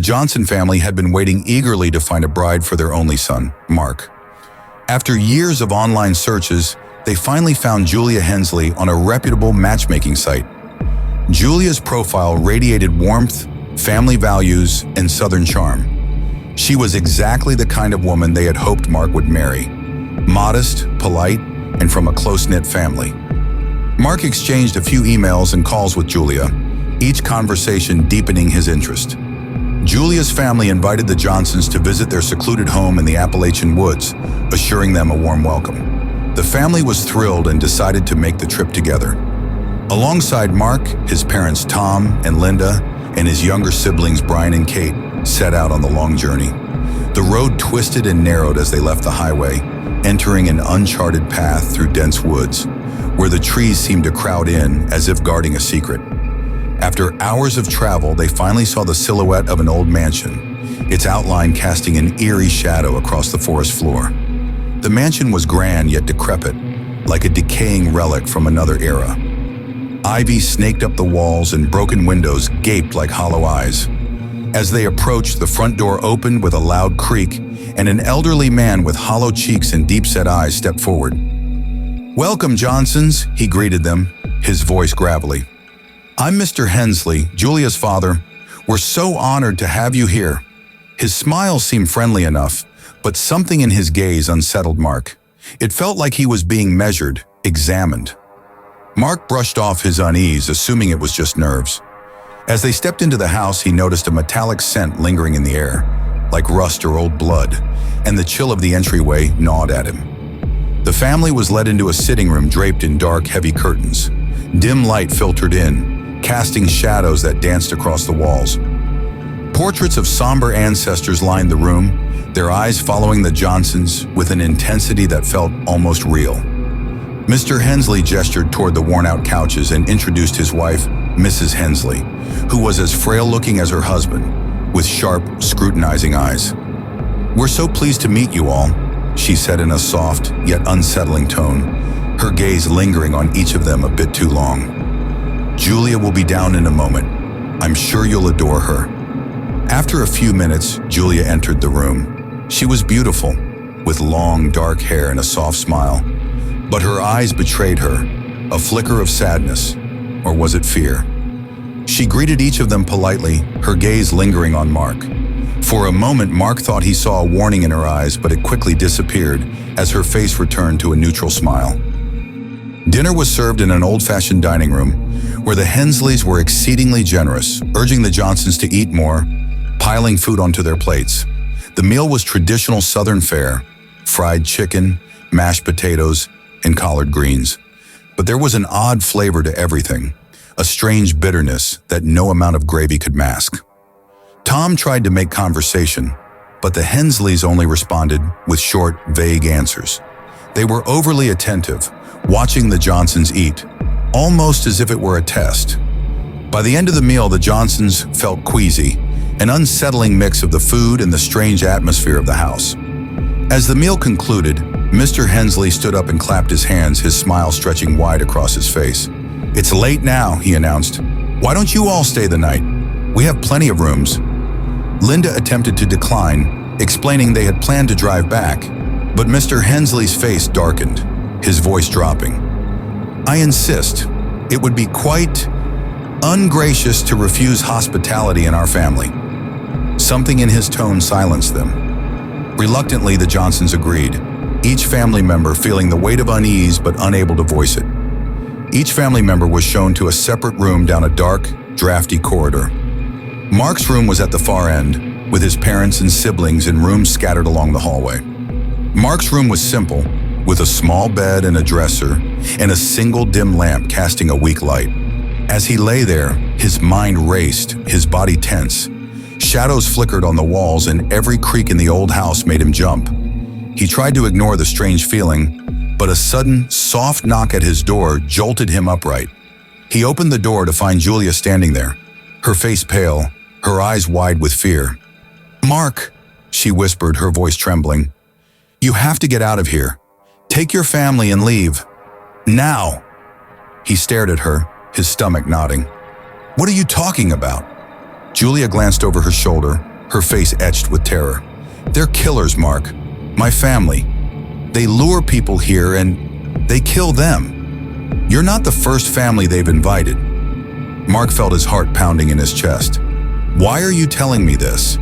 The Johnson family had been waiting eagerly to find a bride for their only son, Mark. After years of online searches, they finally found Julia Hensley on a reputable matchmaking site. Julia's profile radiated warmth, family values, and Southern charm. She was exactly the kind of woman they had hoped Mark would marry. Modest, polite, and from a close-knit family. Mark exchanged a few emails and calls with Julia, each conversation deepening his interest. Julia's family invited the Johnsons to visit their secluded home in the Appalachian woods, assuring them a warm welcome. The family was thrilled and decided to make the trip together. Alongside Mark, his parents Tom and Linda, and his younger siblings Brian and Kate set out on the long journey. The road twisted and narrowed as they left the highway, entering an uncharted path through dense woods, where the trees seemed to crowd in as if guarding a secret. After hours of travel, they finally saw the silhouette of an old mansion, its outline casting an eerie shadow across the forest floor. The mansion was grand yet decrepit, like a decaying relic from another era. Ivy snaked up the walls and broken windows gaped like hollow eyes. As they approached, the front door opened with a loud creak, and an elderly man with hollow cheeks and deep-set eyes stepped forward. "Welcome, Johnsons," he greeted them, his voice gravelly. "I'm Mr. Hensley, Julia's father. We're so honored to have you here." His smile seemed friendly enough, but something in his gaze unsettled Mark. It felt like he was being measured, examined. Mark brushed off his unease, assuming it was just nerves. As they stepped into the house, he noticed a metallic scent lingering in the air, like rust or old blood, and the chill of the entryway gnawed at him. The family was led into a sitting room draped in dark, heavy curtains. Dim light filtered in, casting shadows that danced across the walls. Portraits of somber ancestors lined the room, their eyes following the Johnsons with an intensity that felt almost real. Mr. Hensley gestured toward the worn-out couches and introduced his wife, Mrs. Hensley, who was as frail-looking as her husband, with sharp, scrutinizing eyes. "We're so pleased to meet you all," she said in a soft, yet unsettling tone, her gaze lingering on each of them a bit too long. "Julia will be down in a moment. I'm sure you'll adore her." After a few minutes, Julia entered the room. She was beautiful, with long, dark hair and a soft smile. But her eyes betrayed her, a flicker of sadness, or was it fear? She greeted each of them politely, her gaze lingering on Mark. For a moment, Mark thought he saw a warning in her eyes, but it quickly disappeared as her face returned to a neutral smile. Dinner was served in an old-fashioned dining room, where the Hensleys were exceedingly generous, urging the Johnsons to eat more, piling food onto their plates. The meal was traditional Southern fare: fried chicken, mashed potatoes, and collard greens. But there was an odd flavor to everything, a strange bitterness that no amount of gravy could mask. Tom tried to make conversation, but the Hensleys only responded with short, vague answers. They were overly attentive, watching the Johnsons eat, almost as if it were a test. By the end of the meal, the Johnsons felt queasy, an unsettling mix of the food and the strange atmosphere of the house. As the meal concluded, Mr. Hensley stood up and clapped his hands, his smile stretching wide across his face. "It's late now," he announced. "Why don't you all stay the night? We have plenty of rooms." Linda attempted to decline, explaining they had planned to drive back, but Mr. Hensley's face darkened, his voice dropping. "I insist. It would be quite ungracious to refuse hospitality in our family." Something in his tone silenced them. Reluctantly, the Johnsons agreed, each family member feeling the weight of unease but unable to voice it. Each family member was shown to a separate room down a dark, drafty corridor. Mark's room was at the far end, with his parents and siblings in rooms scattered along the hallway. Mark's room was simple, with a small bed and a dresser, and a single dim lamp casting a weak light. As he lay there, his mind raced, his body tense. Shadows flickered on the walls, and every creak in the old house made him jump. He tried to ignore the strange feeling, but a sudden, soft knock at his door jolted him upright. He opened the door to find Julia standing there, her face pale, her eyes wide with fear. "Mark," she whispered, her voice trembling, "you have to get out of here. Take your family and leave. Now." He stared at her, his stomach knotting. "What are you talking about?" Julia glanced over her shoulder, her face etched with terror. "They're killers, Mark. My family. They lure people here and they kill them. You're not the first family they've invited." Mark felt his heart pounding in his chest. "Why are you telling me this?"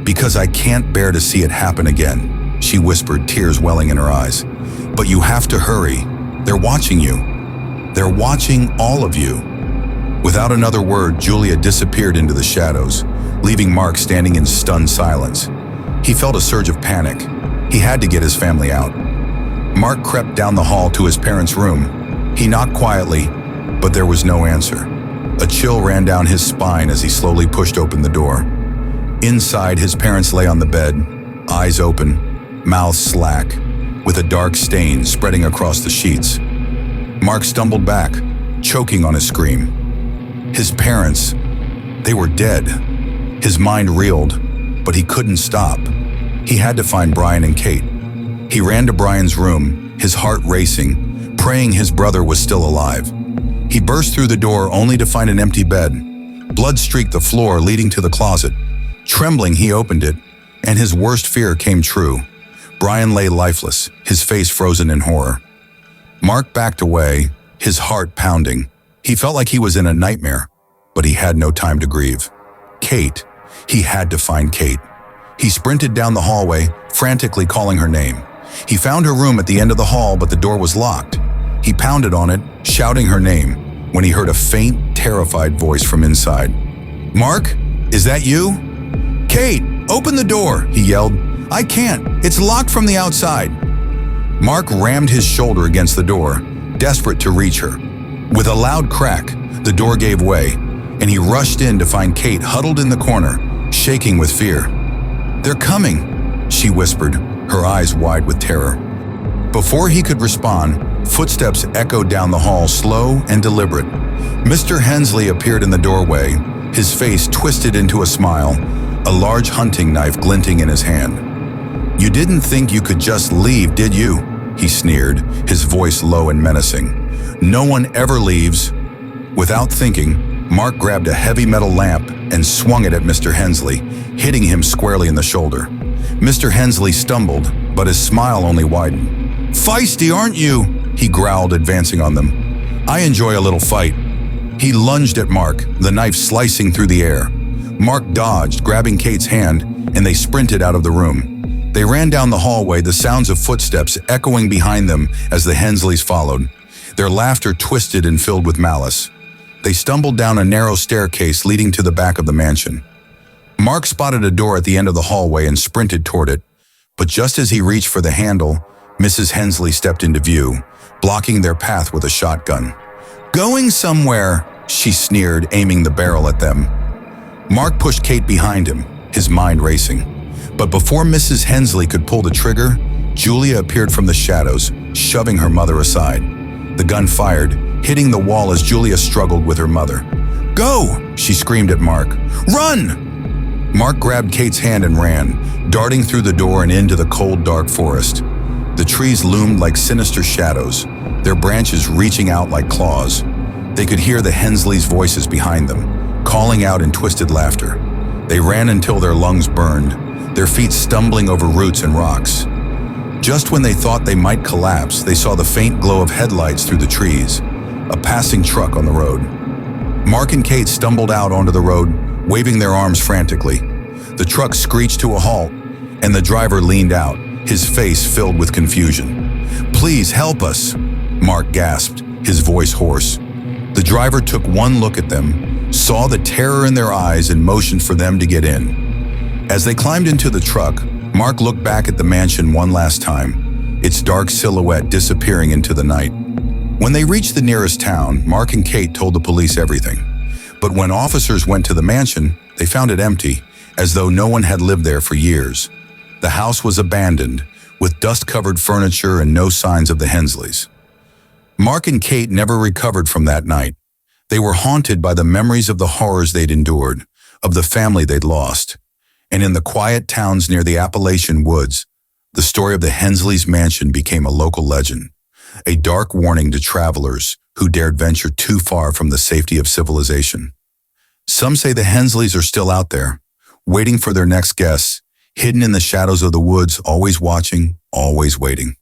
"Because I can't bear to see it happen again," she whispered, tears welling in her eyes. "But you have to hurry. They're watching you. They're watching all of you." Without another word, Julia disappeared into the shadows, leaving Mark standing in stunned silence. He felt a surge of panic. He had to get his family out. Mark crept down the hall to his parents' room. He knocked quietly, but there was no answer. A chill ran down his spine as he slowly pushed open the door. Inside, his parents lay on the bed, eyes open, mouths slack, with a dark stain spreading across the sheets. Mark stumbled back, choking on his scream. His parents, they were dead. His mind reeled, but he couldn't stop. He had to find Brian and Kate. He ran to Brian's room, his heart racing, praying his brother was still alive. He burst through the door only to find an empty bed. Blood streaked the floor leading to the closet. Trembling, he opened it, and his worst fear came true. Brian lay lifeless, his face frozen in horror. Mark backed away, his heart pounding. He felt like he was in a nightmare, but he had no time to grieve. Kate. He had to find Kate. He sprinted down the hallway, frantically calling her name. He found her room at the end of the hall, but the door was locked. He pounded on it, shouting her name, when he heard a faint, terrified voice from inside. "Mark, is that you?" "Kate, open the door," he yelled. "I can't. It's locked from the outside." Mark rammed his shoulder against the door, desperate to reach her. With a loud crack, the door gave way, and he rushed in to find Kate huddled in the corner, shaking with fear. "They're coming," she whispered, her eyes wide with terror. Before he could respond, footsteps echoed down the hall, slow and deliberate. Mr. Hensley appeared in the doorway, his face twisted into a smile, a large hunting knife glinting in his hand. "You didn't think you could just leave, did you?" he sneered, his voice low and menacing. "No one ever leaves." Without thinking, Mark grabbed a heavy metal lamp and swung it at Mr. Hensley, hitting him squarely in the shoulder. Mr. Hensley stumbled, but his smile only widened. "Feisty, aren't you?" he growled, advancing on them. "I enjoy a little fight." He lunged at Mark, the knife slicing through the air. Mark dodged, grabbing Kate's hand, and they sprinted out of the room. They ran down the hallway, the sounds of footsteps echoing behind them as the Hensleys followed, their laughter twisted and filled with malice. They stumbled down a narrow staircase leading to the back of the mansion. Mark spotted a door at the end of the hallway and sprinted toward it, but just as he reached for the handle, Mrs. Hensley stepped into view, blocking their path with a shotgun. "Going somewhere," she sneered, aiming the barrel at them. Mark pushed Kate behind him, his mind racing. But before Mrs. Hensley could pull the trigger, Julia appeared from the shadows, shoving her mother aside. The gun fired, hitting the wall as Julia struggled with her mother. "Go!" she screamed at Mark. "Run!" Mark grabbed Kate's hand and ran, darting through the door and into the cold, dark forest. The trees loomed like sinister shadows, their branches reaching out like claws. They could hear the Hensleys' voices behind them, calling out in twisted laughter. They ran until their lungs burned, their feet stumbling over roots and rocks. Just when they thought they might collapse, they saw the faint glow of headlights through the trees, a passing truck on the road. Mark and Kate stumbled out onto the road, waving their arms frantically. The truck screeched to a halt, and the driver leaned out, his face filled with confusion. "Please help us," Mark gasped, his voice hoarse. The driver took one look at them, saw the terror in their eyes, and motioned for them to get in. As they climbed into the truck, Mark looked back at the mansion one last time, its dark silhouette disappearing into the night. When they reached the nearest town, Mark and Kate told the police everything. But when officers went to the mansion, they found it empty, as though no one had lived there for years. The house was abandoned, with dust-covered furniture and no signs of the Hensleys. Mark and Kate never recovered from that night. They were haunted by the memories of the horrors they'd endured, of the family they'd lost. And in the quiet towns near the Appalachian woods, the story of the Hensleys' mansion became a local legend, a dark warning to travelers who dared venture too far from the safety of civilization. Some say the Hensleys are still out there, waiting for their next guests, hidden in the shadows of the woods, always watching, always waiting.